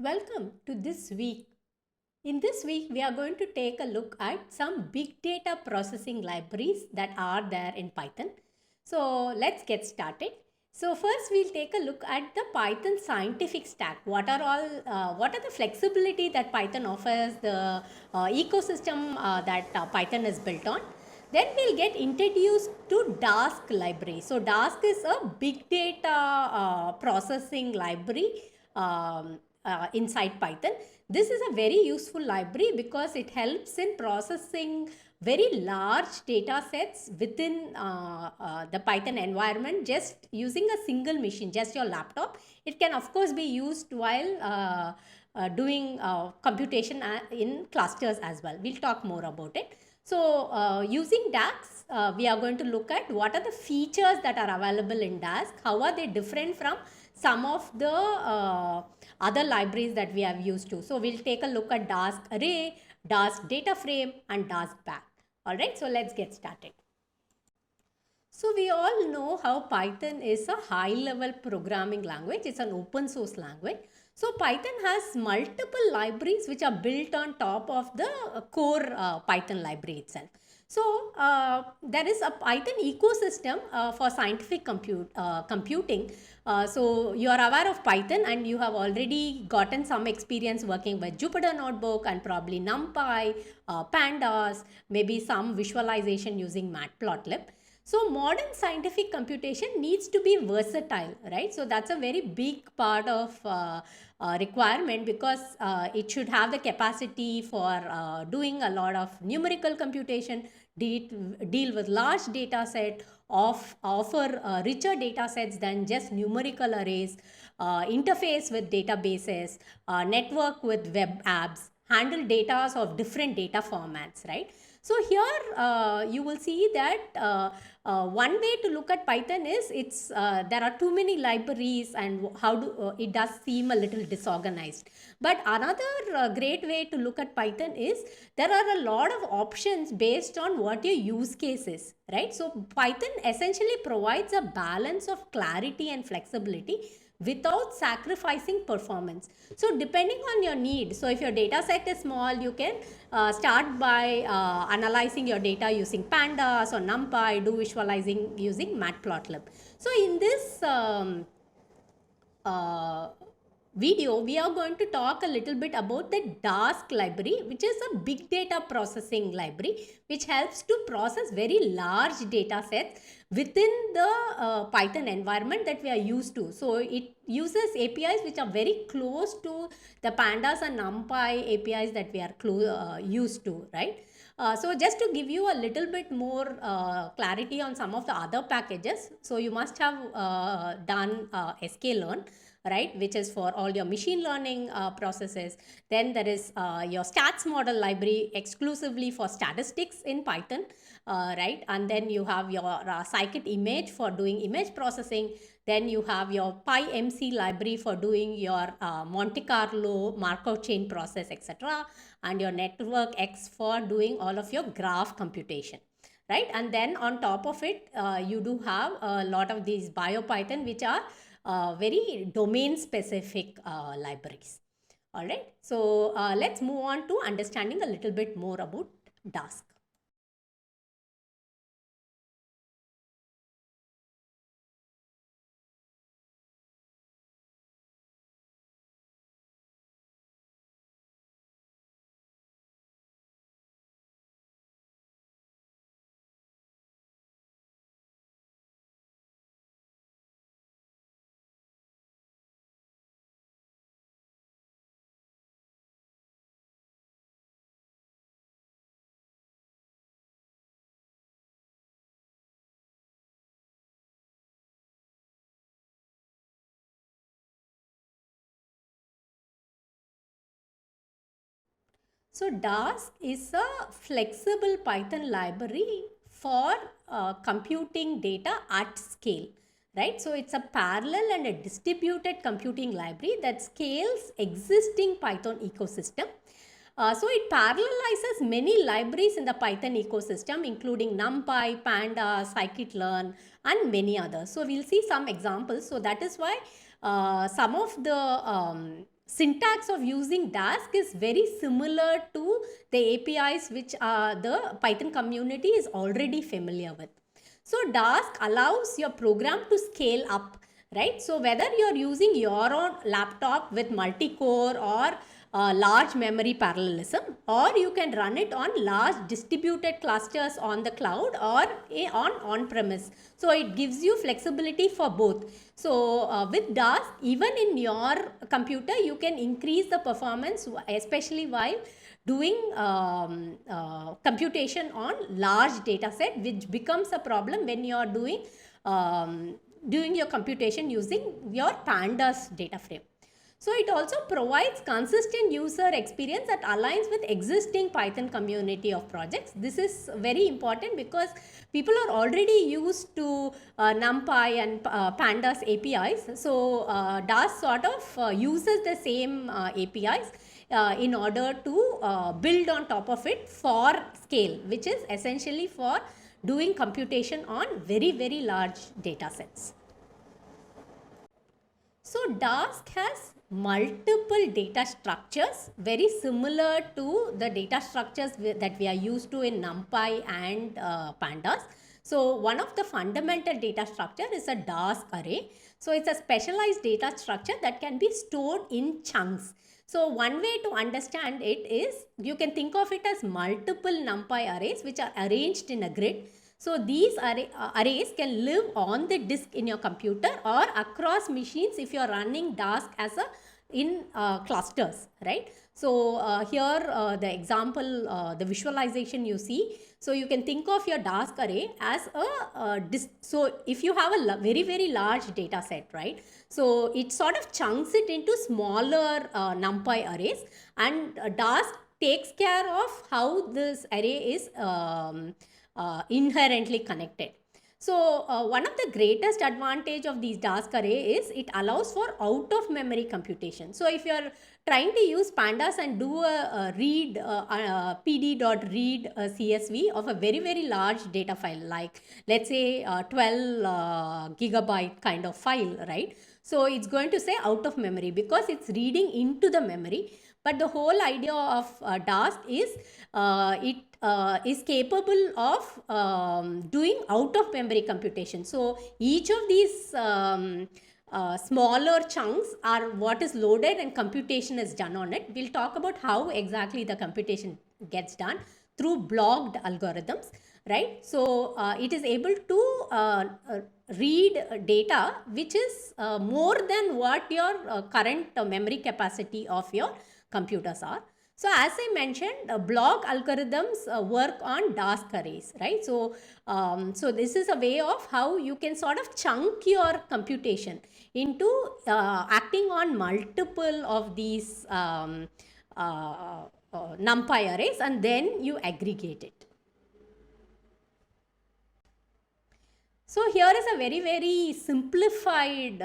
Welcome to this week. In this week, we are going to take a look at some big data processing libraries that are there in Python. So let's get started. So first, we'll take a look at the Python scientific stack. What are the flexibility that Python offers, the ecosystem that Python is built on. Then we'll get introduced to Dask library. So Dask is a big data processing library inside Python. This is a very useful library because it helps in processing very large data sets within the Python environment just using a single machine, just your laptop. It can of course be used while doing computation in clusters as well. We'll talk more about it. So using Dask, we are going to look at what are the features that are available in Dask, how are they different from some of the other libraries that we have used to. So we'll take a look at Dask Array, Dask DataFrame and Dask Bags. Alright, so let's get started. So we all know how Python is a high-level programming language. It's an open source language. So Python has multiple libraries which are built on top of the core Python library itself. So there is a Python ecosystem for scientific computing. So you are aware of Python and you have already gotten some experience working with Jupyter Notebook and probably NumPy, Pandas, maybe some visualization using Matplotlib. So modern scientific computation needs to be versatile, right? So that's a very big part of requirement because it should have the capacity for doing a lot of numerical computation, deal with large data set, offer richer data sets than just numerical arrays, interface with databases, network with web apps, handle data of different data formats, right? So here you will see that one way to look at Python is there are too many libraries and it does seem a little disorganized. But another great way to look at Python is there are a lot of options based on what your use case is, right? So Python essentially provides a balance of clarity and flexibility without sacrificing performance. So depending on your need, so if your data set is small, you can start by analyzing your data using Pandas or NumPy, do visualizing using Matplotlib. So in this video, we are going to talk a little bit about the Dask library, which is a big data processing library, which helps to process very large data sets within the Python environment that we are used to. So it uses APIs which are very close to the Pandas and NumPy APIs that we are used to, right? So just to give you a little bit more clarity on some of the other packages, so you must have done sklearn, right, which is for all your machine learning processes. Then there is your stats model library exclusively for statistics in Python, right? And then you have your scikit-image for doing image processing. Then you have your PyMC library for doing your Monte Carlo Markov chain process, etc. And your network X for doing all of your graph computation, right? And then on top of it, you do have a lot of these BioPython, which are very domain specific libraries. All right. So let's move on to understanding a little bit more about Dask. So Dask is a flexible Python library for computing data at scale, right? So it's a parallel and a distributed computing library that scales existing Python ecosystem. So it parallelizes many libraries in the Python ecosystem, including NumPy, Pandas, scikit-learn, and many others. So we'll see some examples. So that is why some of the syntax of using Dask is very similar to the APIs which the Python community is already familiar with. So Dask allows your program to scale up, right? So whether you're using your own laptop with multi-core or large memory parallelism, or you can run it on large distributed clusters on the cloud or on-premise. So it gives you flexibility for both. So with Dask, even in your computer, you can increase the performance, especially while doing computation on large data set, which becomes a problem when you are doing your computation using your Pandas data frame. So it also provides consistent user experience that aligns with existing Python community of projects. This is very important because people are already used to NumPy and Pandas APIs. So Dask sort of uses the same APIs in order to build on top of it for scale, which is essentially for doing computation on very, very large data sets. So Dask has multiple data structures very similar to the data structures that we are used to in NumPy and Pandas. So one of the fundamental data structure is a Dask array. So it's a specialized data structure that can be stored in chunks. So one way to understand it is you can think of it as multiple NumPy arrays which are arranged in a grid. So these arrays can live on the disk in your computer or across machines if you are running Dask as in clusters, right? So here the example, the visualization you see. So you can think of your Dask array as a disk. So if you have a very, very large data set, right? So it sort of chunks it into smaller NumPy arrays, and Dask takes care of how this array is inherently connected. So one of the greatest advantage of these Dask array is it allows for out of memory computation. So if you are trying to use Pandas and do a read pd.read CSV of a very, very large data file, like let's say 12 gigabyte kind of file, right? So it's going to say out of memory because it's reading into the memory. But the whole idea of Dask is it is capable of doing out of memory computation. So each of these smaller chunks are what is loaded and computation is done on it. We'll talk about how exactly the computation gets done through blocked algorithms, right? So it is able to read data which is more than what your current memory capacity of your computers are. So as I mentioned, block algorithms work on Dask arrays, right? So, so this is a way of how you can sort of chunk your computation into acting on multiple of these NumPy arrays, and then you aggregate it. So here is a very, very simplified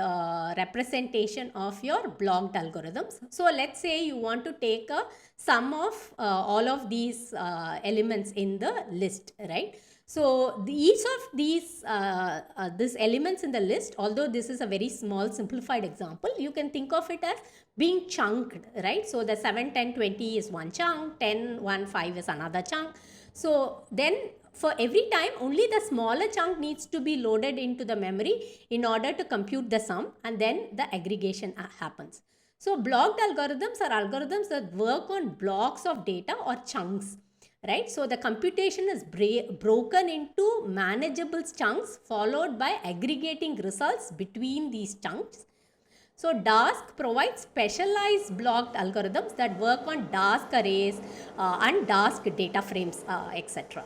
representation of your blocked algorithms. So let's say you want to take a sum of all of these elements in the list, right? So each of these elements in the list, although this is a very small simplified example, you can think of it as being chunked, right? So the 7, 10, 20 is one chunk, 10, 1, 5 is another chunk. So then for every time, only the smaller chunk needs to be loaded into the memory in order to compute the sum, and then the aggregation happens. So blocked algorithms are algorithms that work on blocks of data or chunks, right? So the computation is broken into manageable chunks followed by aggregating results between these chunks. So Dask provides specialized blocked algorithms that work on Dask arrays and Dask DataFrames, etc.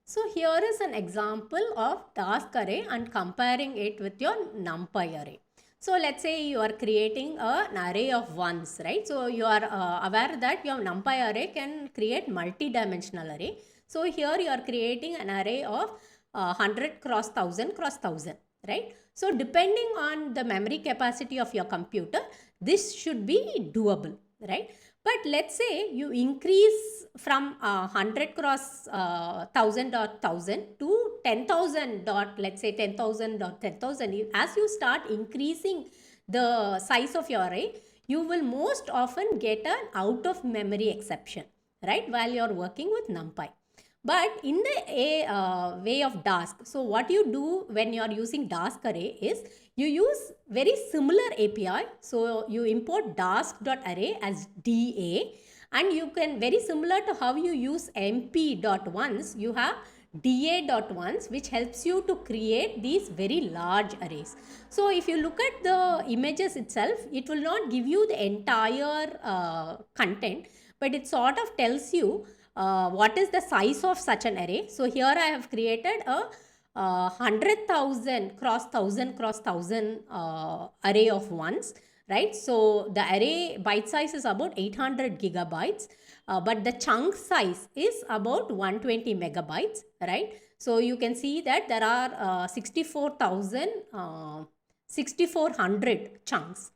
So here is an example of Dask array and comparing it with your NumPy array. So let's say you are creating an array of ones, right? So you are aware that your NumPy array can create multi-dimensional array. So here you are creating an array of 100 cross 1000 cross 1000, right? So depending on the memory capacity of your computer, this should be doable, right? But let's say you increase from 100 cross 1000 dot 1000 to 10,000 dot, let's say 10,000 dot 10,000. As you start increasing the size of your array, you will most often get an out of memory exception, right, while you're working with NumPy. But in the way of Dask, so what you do when you're using Dask Array is you use very similar API. So you import dask.array as DA, and you can, very similar to how you use mp.ones, you have da.ones, which helps you to create these very large arrays. So if you look at the images itself, it will not give you the entire content, but it sort of tells you what is the size of such an array. So here I have created a 100,000 cross 1000 cross 1000 array of ones, right? So the array byte size is about 800 gigabytes, but the chunk size is about 120 megabytes, right? So you can see that there are 6400 chunks.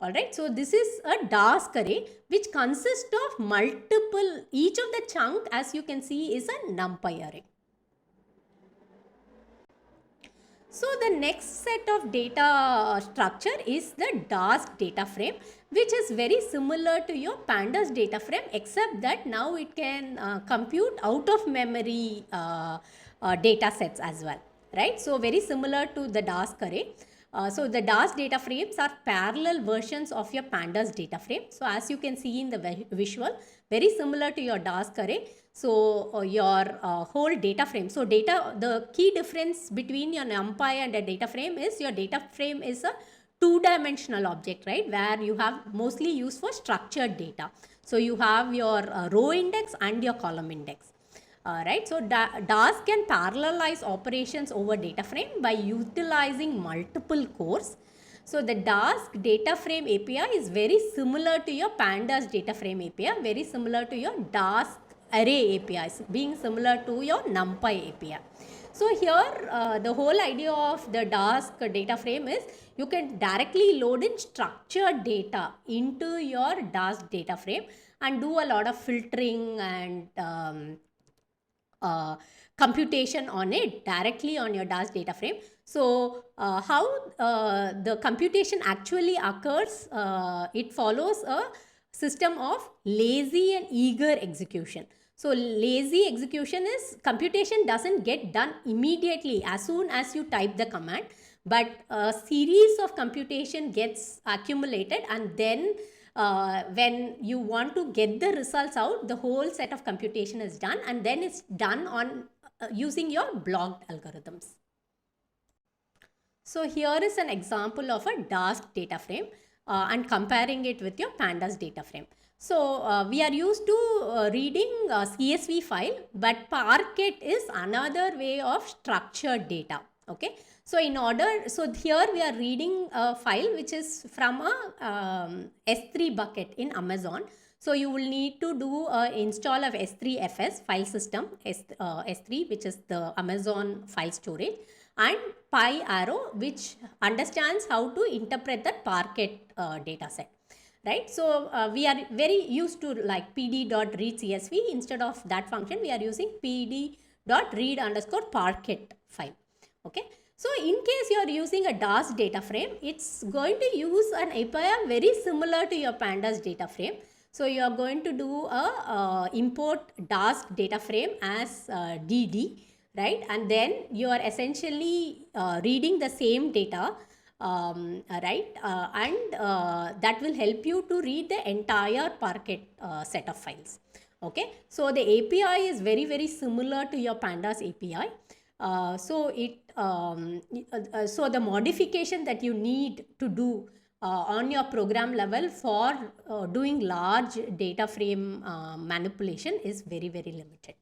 All right, so this is a Dask array which consists of multiple, each of the chunk, as you can see, is a NumPy array. So the next set of data structure is the Dask DataFrame, which is very similar to your Pandas DataFrame, except that now it can compute out of memory data sets as well, right? So very similar to the Dask array. So the Dask data frames are parallel versions of your Pandas data frame. So as you can see in the visual, very similar to your Dask array. So your whole data frame. So the key difference between your NumPy and a data frame is your data frame is a two-dimensional object, right? Where you have mostly used for structured data. So you have your row index and your column index. Right, so Dask can parallelize operations over data frame by utilizing multiple cores. So the Dask data frame API is very similar to your Pandas data frame API, very similar to your Dask array APIs, being similar to your NumPy API. So here the whole idea of the Dask data frame is you can directly load in structured data into your Dask data frame and do a lot of filtering and computation on it directly on your Dask data frame. So how the computation actually occurs, it follows a system of lazy and eager execution. So lazy execution is computation doesn't get done immediately as soon as you type the command, but a series of computation gets accumulated, and then when you want to get the results out, the whole set of computation is done, and then it's done on using your blocked algorithms. So here is an example of a Dask data frame and comparing it with your Pandas data frame. So we are used to reading CSV file, but Parquet is another way of structured data. Okay, so so here we are reading a file which is from a S3 bucket in Amazon. So you will need to do an install of S3FS file system, S3, which is the Amazon file storage, and PyArrow, which understands how to interpret the Parquet data set. Right, so we are very used to like pd.read CSV. Instead of that function, we are using pd.read_Parquet file. Okay, so in case you are using a Dask data frame, it's going to use an API very similar to your Pandas data frame. So you are going to do a import Dask data frame as DD, right, and then you are essentially reading the same data. Right, and that will help you to read the entire Parquet set of files. Okay, so the API is very, very similar to your Pandas API. So the modification that you need to do on your program level for doing large data frame manipulation is very, very limited.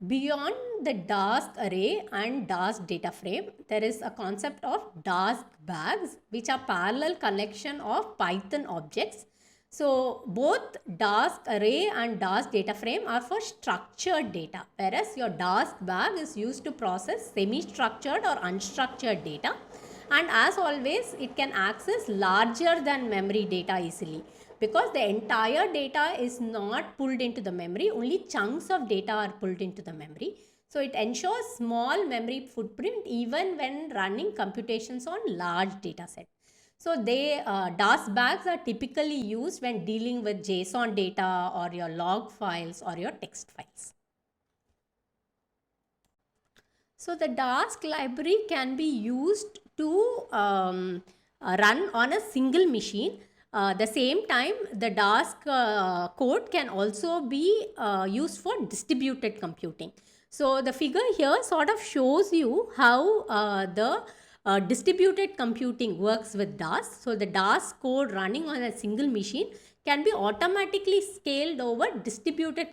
Beyond the Dask array and Dask data frame, there is a concept of Dask Bags, which are parallel collection of Python objects. So both Dask array and Dask data frame are for structured data, whereas your Dask Bag is used to process semi-structured or unstructured data. And as always, it can access larger than memory data easily, because the entire data is not pulled into the memory, only chunks of data are pulled into the memory. So it ensures small memory footprint even when running computations on large data set. So Dask bags are typically used when dealing with JSON data or your log files or your text files. So the Dask library can be used to run on a single machine. The same time, the Dask code can also be used for distributed computing. So the figure here sort of shows you how the distributed computing works with Dask. So the Dask code running on a single machine can be automatically scaled over distributed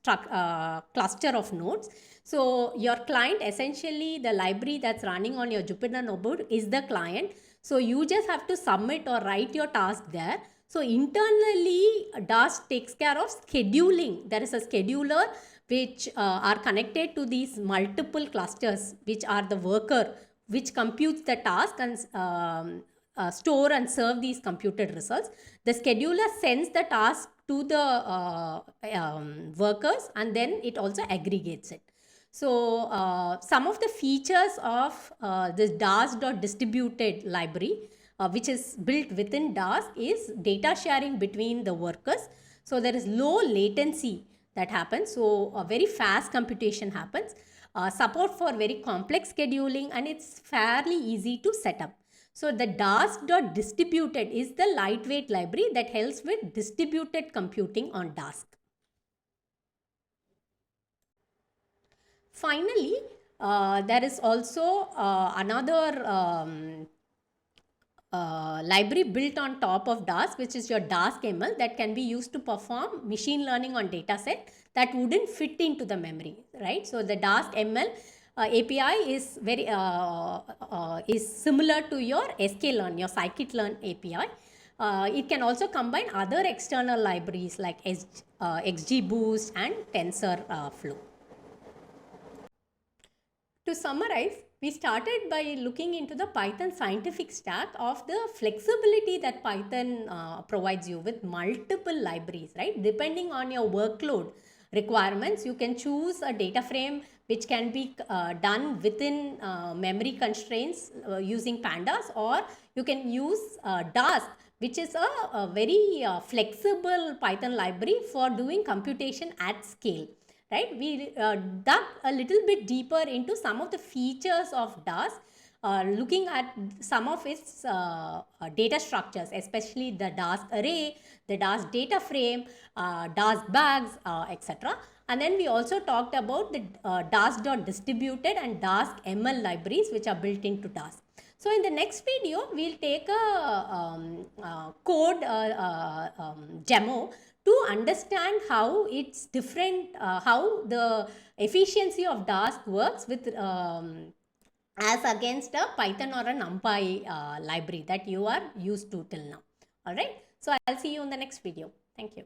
cluster of nodes. So your client, essentially the library that's running on your Jupyter notebook, is the client. So you just have to submit or write your task there. So internally, Dask takes care of scheduling. There is a scheduler which are connected to these multiple clusters, which are the worker, which computes the task and store and serve these computed results. The scheduler sends the task to the workers, and then it also aggregates it. So some of the features of this Dask.distributed library, which is built within Dask, is data sharing between the workers. So there is low latency that happens. So a very fast computation happens. Support for very complex scheduling, and it's fairly easy to set up. So the Dask.distributed is the lightweight library that helps with distributed computing on Dask. Finally, there is also another library built on top of Dask, which is your Dask ML, that can be used to perform machine learning on dataset that wouldn't fit into the memory, right? So the Dask ML API is is similar to your sklearn, your scikit-learn API. It can also combine other external libraries like XGBoost and TensorFlow. To summarize, we started by looking into the Python scientific stack of the flexibility that Python provides you with multiple libraries, right? Depending on your workload requirements, you can choose a data frame which can be done within memory constraints using Pandas, or you can use Dask, which is a very flexible Python library for doing computation at scale. Right, we dug a little bit deeper into some of the features of Dask, looking at some of its data structures, especially the Dask Array, the Dask DataFrame, Dask Bags, etc. And then we also talked about the Dask.distributed and Dask ML libraries, which are built into Dask. So in the next video, we'll take a code demo to understand how it's different, how the efficiency of Dask works with as against a Python or a NumPy library that you are used to till now. All right. So I'll see you in the next video. Thank you.